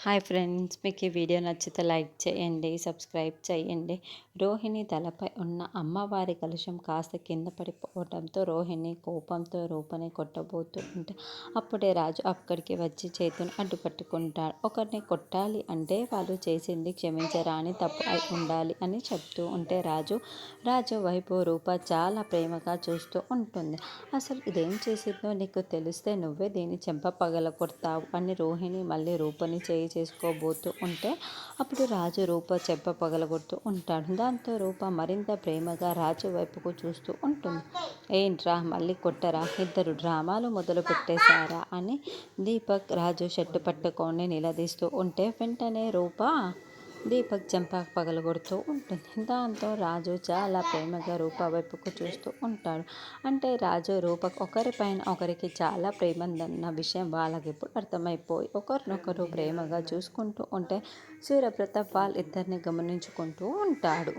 Hi friends, మీకు ఈ video నచ్చితే లైక్ చేయండి, సబ్స్క్రైబ్ చేయండి. రోహిణి తలపై ఉన్న అమ్మవారి కలశం కాస్త కింద పడిపోవడంతో రోహిణి కోపంతో రూపని కొట్టబోతూ ఉంటే అప్పుడే రాజు అక్కడికి వచ్చి చేతిని అడ్డుపట్టుకుంటాడు. ఒకరిని కొట్టాలి అంటే వాళ్ళు చేసింది క్షమించరాని తప్పు అయి ఉండాలి అని చెప్తూ ఉంటే రాజు వైపు రూప చాలా ప్రేమగా చూస్తూ ఉంటుంది. అసలు ఇదేం చేసిందో నీకు తెలిస్తే నువ్వే దీన్ని చెంప పగలగొడతావు అని రోహిణి మళ్ళీ రూపని చేసుకోబోతూ ఉంటే అప్పుడు రాజు రూప చెంప పగలగొడుతూ ఉంటాడు. దాంతో రూప మరింత ప్రేమగా రాజు వైపుకు చూస్తూ ఉంటుంది. ఏంట్రా మళ్ళీ కొట్టరా, ఇద్దరు డ్రామాలు మొదలు పెట్టేశారా అని దీపక్ రాజు షర్టు పట్టుకొని నిలదీస్తూ ఉంటే వెంటనే రూప దీపక్ చెంప పగలగొడుతూ ఉంటుంది. దాంతో రాజు చాలా ప్రేమగా రూప వైపుకు చూస్తూ ఉంటాడు. అంటే రాజు రూప ఒకరిపైన ఒకరికి చాలా ప్రేమ ఉందన్న విషయం వాళ్ళకి ఇప్పుడు అర్థమైపోయి ఒకరినొకరు ప్రేమగా చూసుకుంటూ ఉంటే సూర్యప్రతాప్ వాళ్ళిద్దరిని గమనించుకుంటూ ఉంటాడు.